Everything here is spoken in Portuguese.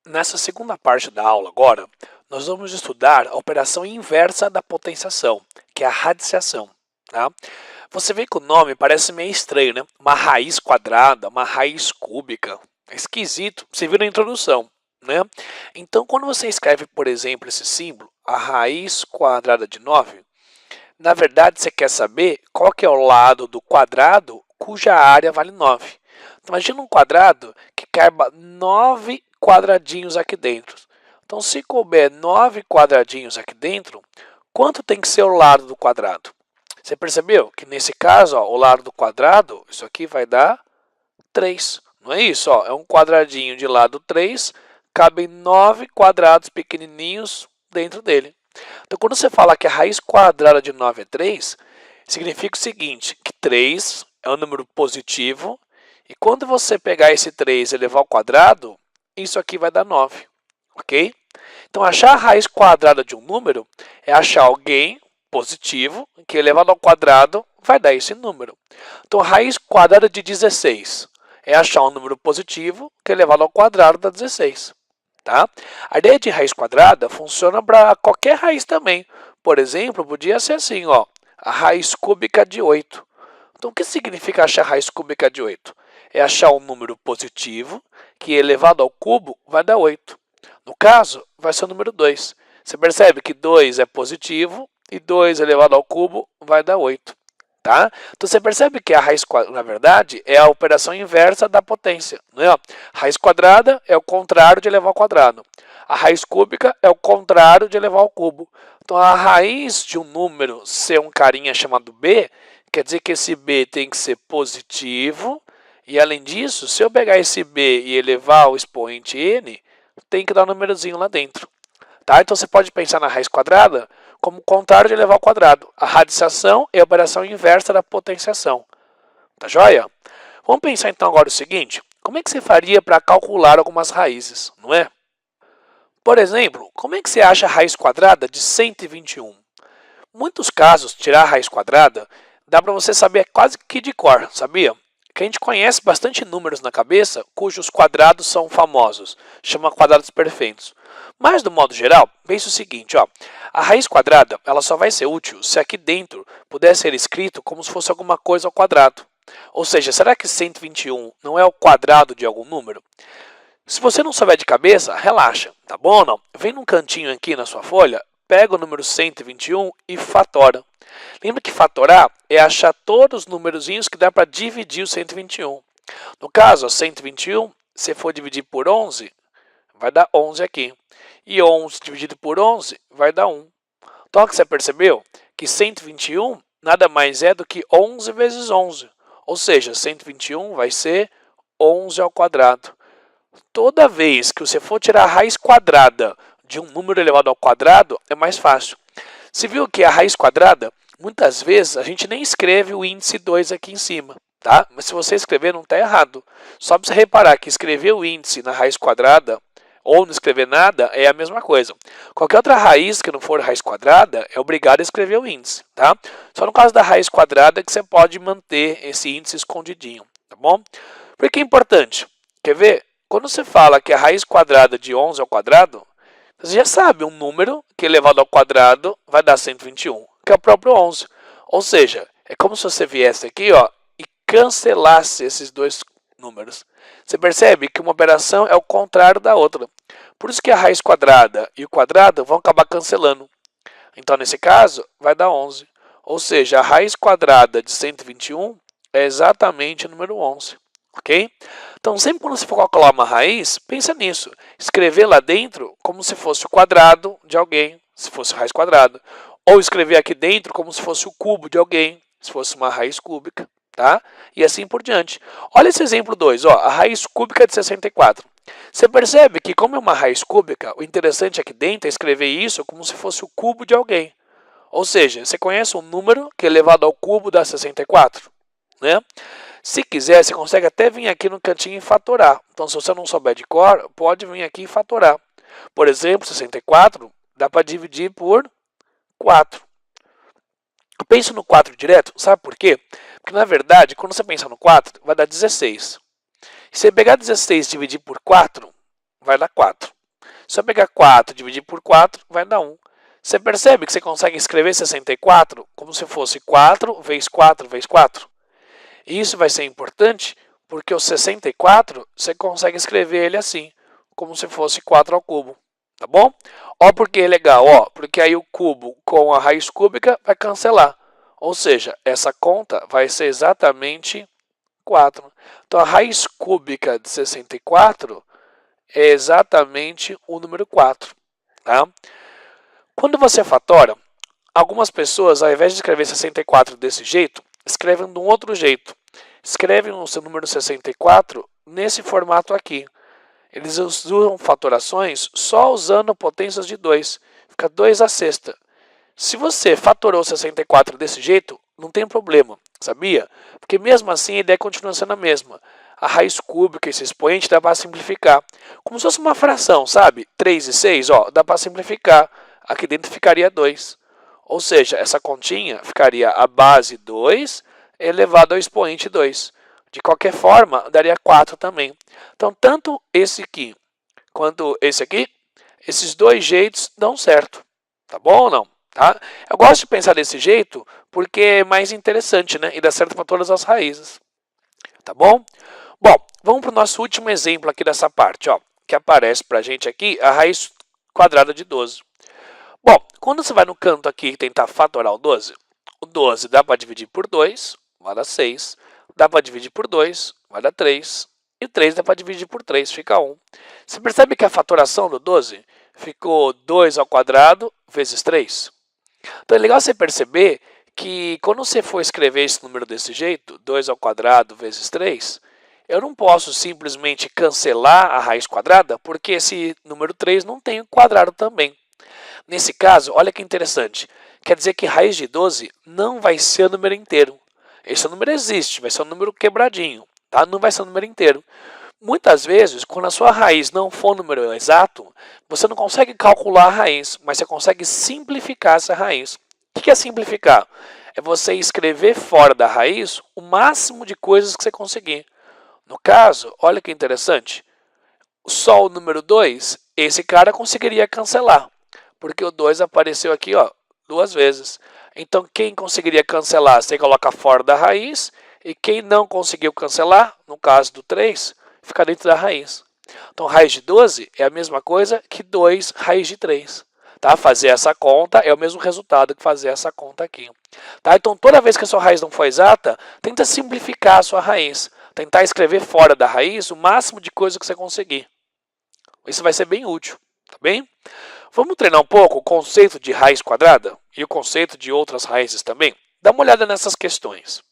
Nessa segunda parte da aula agora, nós vamos estudar a operação inversa da potenciação, que é a radiciação. Tá? Você vê que o nome parece meio estranho, né? Uma raiz quadrada, uma raiz cúbica. É esquisito, você viu na introdução. Né? Então, quando você escreve, por exemplo, esse símbolo, a raiz quadrada de 9, na verdade você quer saber qual que é o lado do quadrado cuja área vale 9. Então, imagina um quadrado que caiba 9 quadradinhos aqui dentro. Então, se couber 9 quadradinhos aqui dentro, quanto tem que ser o lado do quadrado? Você percebeu que nesse caso, ó, o lado do quadrado, isso aqui vai dar 3. Não é isso? Ó, é um quadradinho de lado 3, cabem 9 quadrados pequenininhos dentro dele. Então, quando você fala que a raiz quadrada de 9 é 3, significa o seguinte, que 3 é um número positivo, e quando você pegar esse 3 e levar ao quadrado, isso aqui vai dar 9, ok? Então, achar a raiz quadrada de um número é achar alguém positivo, que elevado ao quadrado vai dar esse número. Então, a raiz quadrada de 16 é achar um número positivo, que elevado ao quadrado dá 16. Tá? A ideia de raiz quadrada funciona para qualquer raiz também. Por exemplo, podia ser assim, ó, a raiz cúbica de 8. Então, o que significa achar a raiz cúbica de 8? É achar um número positivo que elevado ao cubo vai dar 8. No caso, vai ser o número 2. Você percebe que 2 é positivo e 2 elevado ao cubo vai dar 8. Tá? Então, você percebe que a raiz quadrada, na verdade, é a operação inversa da potência. Não é? Raiz quadrada é o contrário de elevar ao quadrado. A raiz cúbica é o contrário de elevar ao cubo. Então, a raiz de um número ser um carinha chamado b, quer dizer que esse b tem que ser positivo. E, além disso, se eu pegar esse b e elevar ao expoente n, tem que dar um númerozinho lá dentro. Tá? Então, você pode pensar na raiz quadrada como o contrário de elevar ao quadrado. A radiciação é a operação inversa da potenciação. Tá joia? Vamos pensar então agora o seguinte, como é que você faria para calcular algumas raízes, não é? Por exemplo, como é que você acha a raiz quadrada de 121? Em muitos casos, tirar a raiz quadrada dá para você saber quase que de cor, sabia? Que a gente conhece bastante números na cabeça cujos quadrados são famosos, chama quadrados perfeitos. Mas, do modo geral, pense o seguinte, ó, a raiz quadrada ela só vai ser útil se aqui dentro puder ser escrito como se fosse alguma coisa ao quadrado. Ou seja, será que 121 não é o quadrado de algum número? Se você não souber de cabeça, relaxa, tá bom ou não? Vem num cantinho aqui na sua folha, pega o número 121 e fatora. Lembra que fatorar é achar todos os numerozinhos que dá para dividir o 121. No caso, 121, se for dividir por 11, vai dar 11 aqui. E 11 dividido por 11 vai dar 1. Então, você percebeu que 121 nada mais é do que 11 vezes 11. Ou seja, 121 vai ser 11 ao quadrado. Toda vez que você for tirar a raiz quadrada de um número elevado ao quadrado, é mais fácil. Você viu que a raiz quadrada, muitas vezes, a gente nem escreve o índice 2 aqui em cima. Tá? Mas se você escrever, não está errado. Só para você reparar que escrever o índice na raiz quadrada ou não escrever nada é a mesma coisa. Qualquer outra raiz que não for raiz quadrada é obrigado a escrever o índice. Tá? Só no caso da raiz quadrada que você pode manter esse índice escondidinho. Tá bom? Por que é importante? Quer ver? Quando você fala que a raiz quadrada de 11 ao quadrado, você já sabe um número que elevado ao quadrado vai dar 121, que é o próprio 11. Ou seja, é como se você viesse aqui ó, e cancelasse esses dois números. Você percebe que uma operação é o contrário da outra. Por isso que a raiz quadrada e o quadrado vão acabar cancelando. Então, nesse caso, vai dar 11. Ou seja, a raiz quadrada de 121 é exatamente o número 11. Ok? Então, sempre quando você for calcular uma raiz, pensa nisso. Escrever lá dentro como se fosse o quadrado de alguém, se fosse raiz quadrada. Ou escrever aqui dentro como se fosse o cubo de alguém, se fosse uma raiz cúbica. Tá? E assim por diante. Olha esse exemplo 2, ó, a raiz cúbica de 64. Você percebe que como é uma raiz cúbica, o interessante aqui dentro é escrever isso como se fosse o cubo de alguém. Ou seja, você conhece um número que elevado ao cubo dá 64? Né? Se quiser, você consegue até vir aqui no cantinho e fatorar. Então, se você não souber de cor, pode vir aqui e fatorar. Por exemplo, 64 dá para dividir por 4. Eu penso no 4 direto, sabe por quê? Porque, na verdade, quando você pensa no 4, vai dar 16. Se você pegar 16 e dividir por 4, vai dar 4. Se eu pegar 4 e dividir por 4, vai dar 1. Você percebe que você consegue escrever 64 como se fosse 4 vezes 4 vezes 4? E isso vai ser importante porque o 64 você consegue escrever ele assim, como se fosse 4 ao cubo. Tá bom? Ó, porque é legal, ó, porque aí o cubo com a raiz cúbica vai cancelar. Ou seja, essa conta vai ser exatamente 4. Então, a raiz cúbica de 64 é exatamente o número 4. Tá? Quando você fatora, algumas pessoas, ao invés de escrever 64 desse jeito, escrevem de um outro jeito. Escrevem o seu número 64 nesse formato aqui. Eles usam fatorações só usando potências de 2. Fica 2 à sexta. Se você fatorou 64 desse jeito, não tem problema, sabia? Porque mesmo assim a ideia continua sendo a mesma. A raiz cúbica, esse expoente, dá para simplificar. Como se fosse uma fração, sabe? 3 e 6, ó, dá para simplificar. Aqui dentro ficaria 2. Ou seja, essa continha ficaria a base 2 elevado ao expoente 2. De qualquer forma, daria 4 também. Então, tanto esse aqui quanto esse aqui, esses dois jeitos dão certo. Tá bom ou não? Tá? Eu gosto de pensar desse jeito porque é mais interessante, né? E dá certo para todas as raízes. Tá bom? Bom, vamos para o nosso último exemplo aqui dessa parte, ó, que aparece para a gente aqui a raiz quadrada de 12. Bom, quando você vai no canto aqui e tentar fatorar o 12 dá para dividir por 2, vai dar 6. Dá para dividir por 2, vai dar 3. E 3 dá para dividir por 3, fica 1. Você percebe que a fatoração do 12 ficou 2 ao quadrado vezes 3? Então é legal você perceber que quando você for escrever esse número desse jeito, 2 ao quadrado vezes 3, eu não posso simplesmente cancelar a raiz quadrada, porque esse número 3 não tem o quadrado também. Nesse caso, olha que interessante, quer dizer que raiz de 12 não vai ser o número inteiro. Esse número existe, vai ser um número quebradinho, tá? Não vai ser um número inteiro. Muitas vezes, quando a sua raiz não for um número exato, você não consegue calcular a raiz, mas você consegue simplificar essa raiz. O que é simplificar? É você escrever fora da raiz o máximo de coisas que você conseguir. No caso, olha que interessante, só o número 2, esse cara conseguiria cancelar, porque o 2 apareceu aqui, ó, 2 vezes. Então, quem conseguiria cancelar, você coloca fora da raiz, e quem não conseguiu cancelar, no caso do 3, fica dentro da raiz. Então, raiz de 12 é a mesma coisa que 2 raiz de 3. Tá? Fazer essa conta é o mesmo resultado que fazer essa conta aqui. Tá? Então, toda vez que a sua raiz não for exata, tenta simplificar a sua raiz. Tentar escrever fora da raiz o máximo de coisa que você conseguir. Isso vai ser bem útil, tá bem? Vamos treinar um pouco o conceito de raiz quadrada e o conceito de outras raízes também? Dá uma olhada nessas questões.